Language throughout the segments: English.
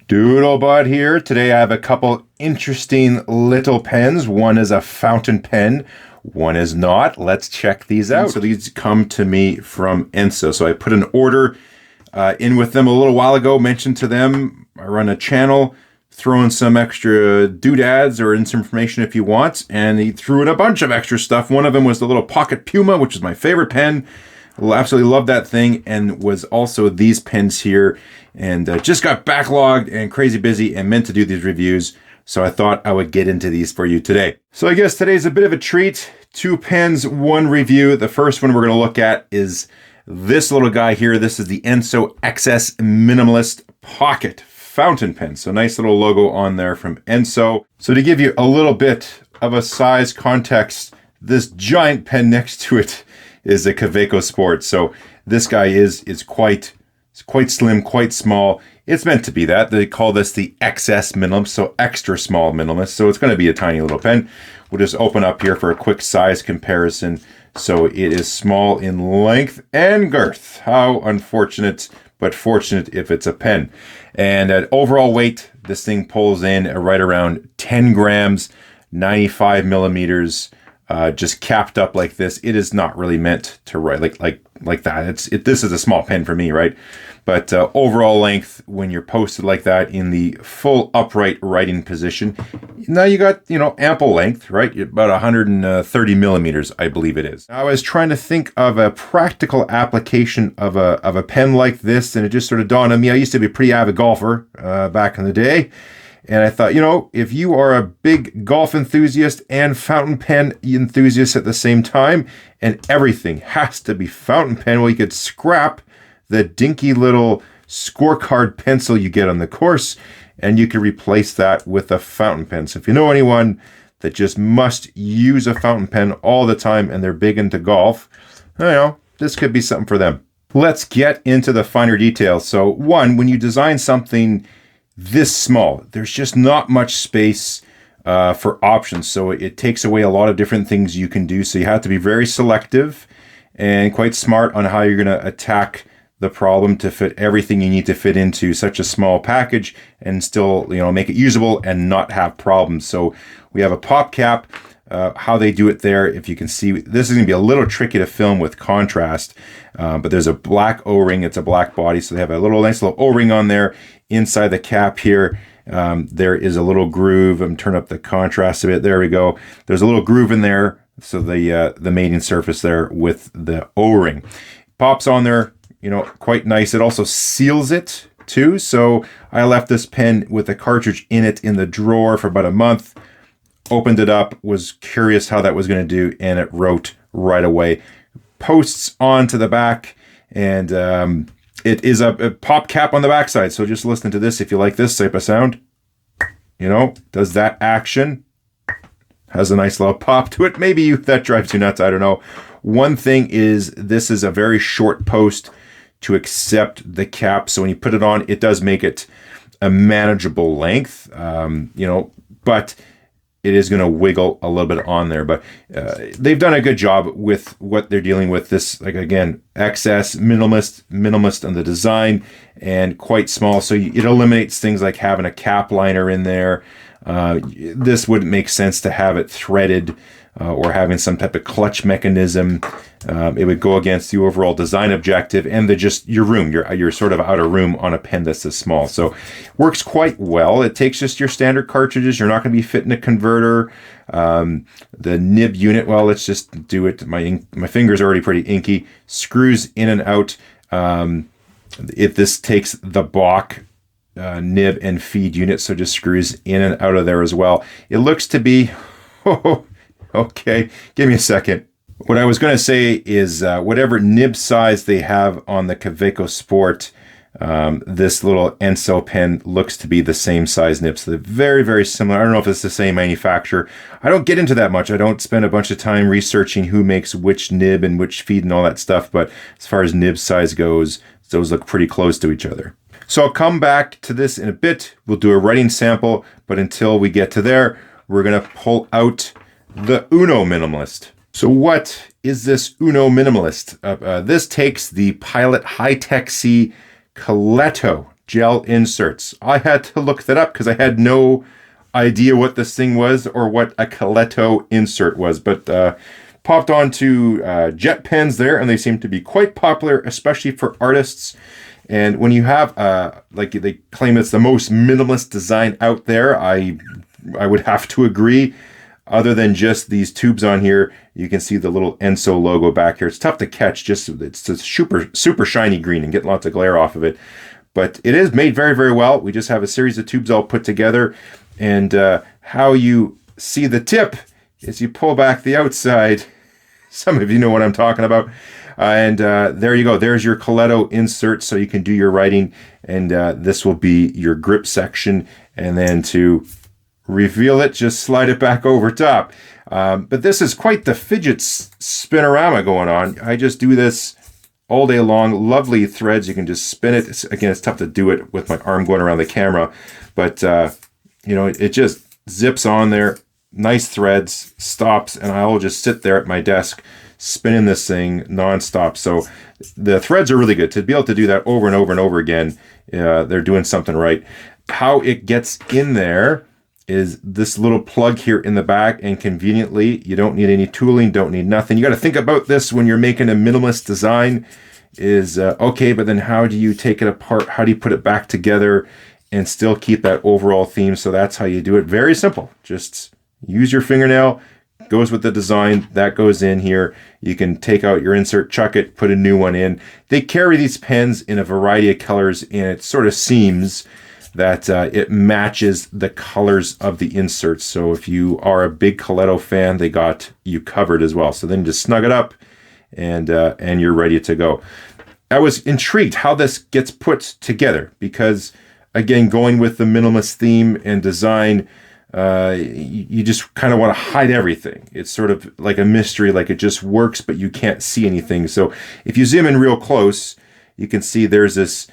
Doodlebud here. Today I have a couple interesting little pens. One is a fountain pen, one is not. Let's check these out. So these come to me from Ensso. So I put an order in with them a little while ago, mentioned to them, I run a channel, throw in some extra doodads or in some information if you want, and he threw in a bunch of extra stuff. One of them was the little Pocket Puma, which is my favorite pen. Absolutely love that thing, and was also these pens here, and just got backlogged and crazy busy and meant to do these reviews, so I thought I would get into these for you today. So I guess today's a bit of a treat. 2 pens, 1 review. The first one we're going to look at is this little guy here. This is the Ensso XS Minimalist Pocket Fountain Pen. So nice little logo on there from Ensso. So to give you a little bit of a size context, this giant pen next to it is a Kaweco Sport. So this guy is quite slim, quite small. It's meant to be that. They call this the XS Minimalist, so extra small minimalist. So it's going to be a tiny little pen. We'll just open up here for a quick size comparison. So it is small in length and girth. How unfortunate, but fortunate if it's a pen. And at overall weight, this thing pulls in right around 10 grams, 95 millimeters. Just capped up like this. It is not really meant to write like that. This is a small pen for me, right? But overall length, when you're posted like that in the full upright writing position, now you got, ample length, right? About 130 millimeters, I believe it is. I was trying to think of a practical application of a pen like this, and it just sort of dawned on me. I used to be a pretty avid golfer back in the day. And I thought, if you are a big golf enthusiast and fountain pen enthusiast at the same time, and everything has to be fountain pen, well, you could scrap the dinky little scorecard pencil you get on the course, and you could replace that with a fountain pen. So if you know anyone that just must use a fountain pen all the time and they're big into golf, this could be something for them. Let's get into the finer details. So one, when you design something this small, there's just not much space for options. So it takes away a lot of different things you can do. So you have to be very selective and quite smart on how you're going to attack the problem to fit everything you need to fit into such a small package and still, make it usable and not have problems. So we have a pop cap. How they do it there, if you can see, this is going to be a little tricky to film with contrast, but there's a black O-ring. It's a black body, so they have a nice little O-ring on there. Inside the cap here, there is a little groove. I'm turn up the contrast a bit. There we go. There's a little groove in there, so the mating surface there with the O-ring pops on there. Quite nice. It also seals it too. So I left this pen with a cartridge in it in the drawer for about a month. Opened it up, was curious how that was going to do, and it wrote right away. Posts onto the back, and it is a pop cap on the backside. So just listen to this if you like this type of sound. Does that action. Has a nice little pop to it. Maybe that drives you nuts, I don't know. One thing is, this is a very short post to accept the cap. So when you put it on, it does make it a manageable length, but it is going to wiggle a little bit on there, but they've done a good job with what they're dealing with. This, again, XS minimalist on the design and quite small. So it eliminates things like having a cap liner in there. This wouldn't make sense to have it threaded or having some type of clutch mechanism. It would go against the overall design objective and your room, your sort of outer room on a pen that's this small. So works quite well. It takes just your standard cartridges. You're not going to be fitting a converter. The nib unit, well, let's just do it. My finger's already pretty inky. Screws in and out. This takes the Bach nib and feed unit, so just screws in and out of there as well. It looks to be, okay, give me a second. What I was going to say is whatever nib size they have on the Kaweco Sport, this little Ensso pen looks to be the same size nib. So they're very, very similar. I don't know if it's the same manufacturer. I don't get into that much. I don't spend a bunch of time researching who makes which nib and which feed and all that stuff. But as far as nib size goes, those look pretty close to each other. So I'll come back to this in a bit. We'll do a writing sample. But until we get to there, we're going to pull out the Uno Minimalist. So what is this Uno Minimalist? This takes the Pilot HI-TEC-C Coletto gel inserts. I had to look that up because I had no idea what this thing was or what a Coletto insert was, but popped onto jet pens there, and they seem to be quite popular, especially for artists. And when you have, like they claim it's the most minimalist design out there, I would have to agree. Other than just these tubes on here, you can see the little Ensso logo back here. It's tough to catch, it's a super shiny green and get lots of glare off of it. But it is made very, very well. We just have a series of tubes all put together. And how you see the tip is you pull back the outside. Some of you know what I'm talking about. And there you go. There's your Coletto insert so you can do your writing. And this will be your grip section. And then to reveal it, just slide it back over top. But this is quite the fidget spinorama going on. I just do this all day long. Lovely threads. You can just spin it. Again, it's tough to do it with my arm going around the camera. But, you know, it just zips on there. Nice threads, stops, and I'll just sit there at my desk spinning this thing nonstop. So the threads are really good. To be able to do that over and over and over again, they're doing something right. How it gets in there is this little plug here in the back, and conveniently, you don't need any tooling, don't need nothing. You got to think about this when you're making a minimalist design is, okay, but then how do you take it apart? How do you put it back together and still keep that overall theme? So that's how you do it. Very simple. Just use your fingernail, goes with the design, that goes in here. You can take out your insert, chuck it, put a new one in. They carry these pens in a variety of colors, and it sort of seems that it matches the colors of the inserts. So if you are a big Coletto fan, they got you covered as well. So then just snug it up and you're ready to go. I was intrigued how this gets put together because, again, going with the minimalist theme and design, you just kind of want to hide everything. It's sort of like a mystery, like it just works, but you can't see anything. So if you zoom in real close, you can see there's this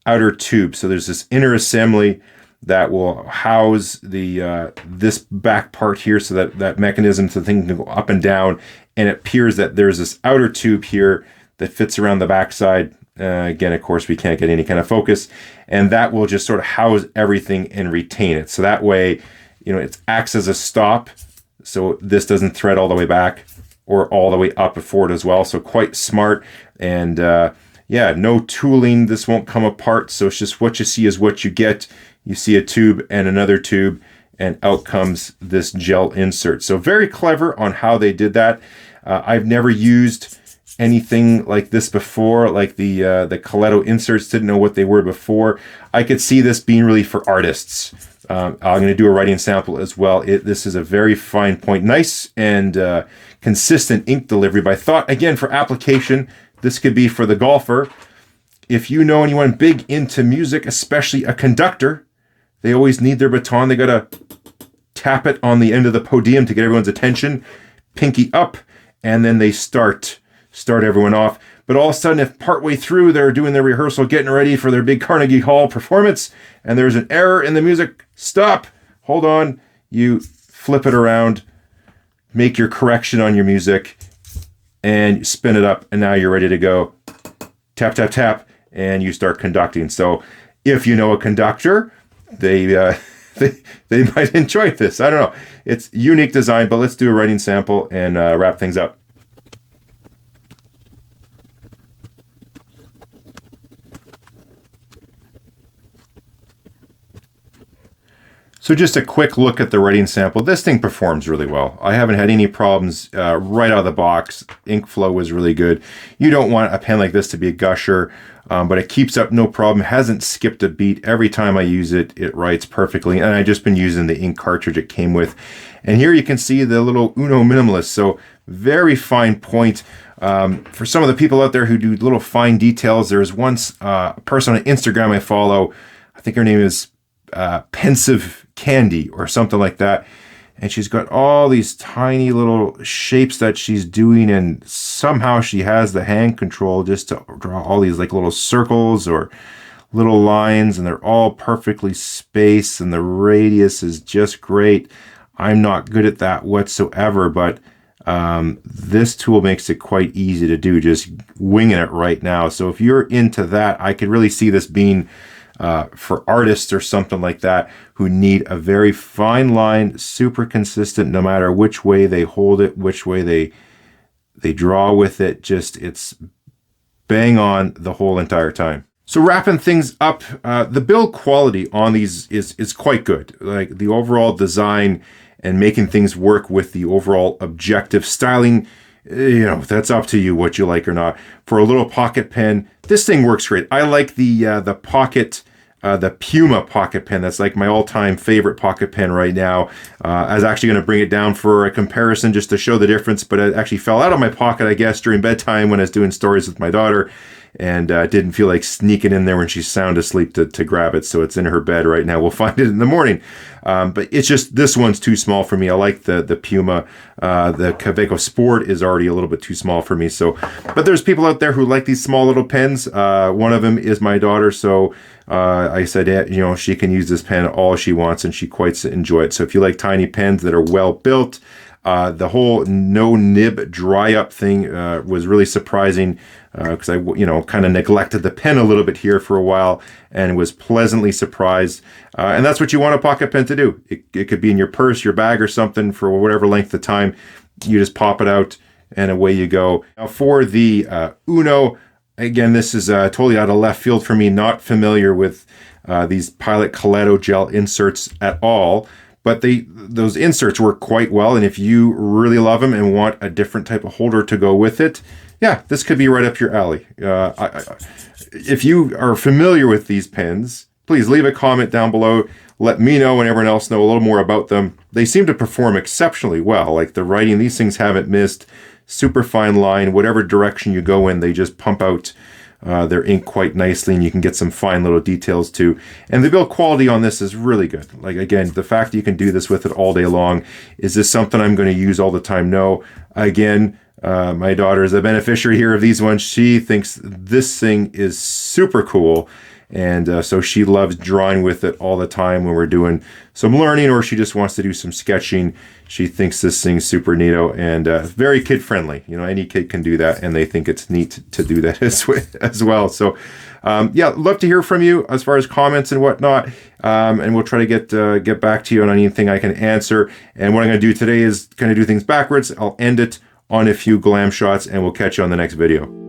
outer tube. So there's this inner assembly that will house the this back part here, so that mechanism so the thing can go up and down. And it appears that there's this outer tube here that fits around the backside. Again, of course, we can't get any kind of focus, and that will just sort of house everything and retain it. So that way, you know, it acts as a stop, so this doesn't thread all the way back or all the way up and forward as well. So quite smart. And yeah, no tooling. This won't come apart. So it's just what you see is what you get. You see a tube and another tube, and out comes this gel insert. So very clever on how they did that. I've never used anything like this before, like the Coletto inserts. Didn't know what they were before. I could see this being really for artists. I'm going to do a writing sample as well. This is a very fine point. Nice and consistent ink delivery. But I thought, again, for application, this could be for the golfer. If you know anyone big into music, especially a conductor, they always need their baton. They got to tap it on the end of the podium to get everyone's attention. Pinky up, and then they start everyone off. But all of a sudden, if partway through they're doing their rehearsal, getting ready for their big Carnegie Hall performance, and there's an error in the music, stop, hold on, you flip it around, make your correction on your music, and spin it up, and now you're ready to go. Tap, tap, tap, and you start conducting. So if you know a conductor, they might enjoy this. I don't know. It's unique design, but let's do a writing sample and wrap things up. So just a quick look at the writing sample. This thing performs really well. I haven't had any problems right out of the box. Ink flow was really good. You don't want a pen like this to be a gusher, but it keeps up no problem. Hasn't skipped a beat. Every time I use it, it writes perfectly. And I've just been using the ink cartridge it came with. And here you can see the little Uno Minimalist. So very fine point. For some of the people out there who do little fine details, there's one person on Instagram I follow. I think her name is Pensive Candy or something like that, and she's got all these tiny little shapes that she's doing, and somehow she has the hand control just to draw all these like little circles or little lines, and they're all perfectly spaced, and the radius is just great. I'm not good at that whatsoever, but this tool makes it quite easy to do, just winging it right now. So if you're into that, I could really see this being for artists or something like that who need a very fine line, super consistent, no matter which way they hold it, which way they draw with it. Just, it's bang on the whole entire time. So wrapping things up, the build quality on these is quite good. Like the overall design and making things work with the overall objective styling, you know, that's up to you what you like or not. For a little pocket pen, this thing works great. I like the pocket, the Puma pocket pen. That's like my all-time favorite pocket pen right now. I was actually going to bring it down for a comparison just to show the difference, but it actually fell out of my pocket, I guess, during bedtime when I was doing stories with my daughter, and didn't feel like sneaking in there when she's sound asleep to grab it. So it's in her bed right now. We'll find it in the morning. But it's just, this one's too small for me. I like the Puma. The Kaweco Sport is already a little bit too small for me. So, but there's people out there who like these small little pens. One of them is my daughter. So I said, yeah, you know, she can use this pen all she wants, and she quite enjoy it. So if you like tiny pens that are well built, the whole no nib dry up thing was really surprising, because I, you know, kind of neglected the pen a little bit here for a while and was pleasantly surprised. And that's what you want a pocket pen to do. It could be in your purse, your bag, or something for whatever length of time. You just pop it out and away you go. Now for the Uno, again, this is totally out of left field for me. Not familiar with these Pilot Kaleido gel inserts at all. But those inserts work quite well, and if you really love them and want a different type of holder to go with it, yeah, this could be right up your alley. If you are familiar with these pens, please leave a comment down below. Let me know and everyone else know a little more about them. They seem to perform exceptionally well. Like the writing, these things haven't missed. Super fine line, whatever direction you go in, they just pump out their ink quite nicely, and you can get some fine little details too. And the build quality on this is really good. Like, again, the fact that you can do this with it all day long. Is this something I'm going to use all the time? No. Again, my daughter is a beneficiary here of these ones. She thinks this thing is super cool. And so she loves drawing with it all the time when we're doing some learning, or she just wants to do some sketching. She thinks this thing's super neato and very kid-friendly. You know, any kid can do that, and they think it's neat to do that as well. So, yeah, love to hear from you as far as comments and whatnot. And we'll try to get back to you on anything I can answer. And what I'm going to do today is kind of do things backwards. I'll end it on a few glam shots, and we'll catch you on the next video.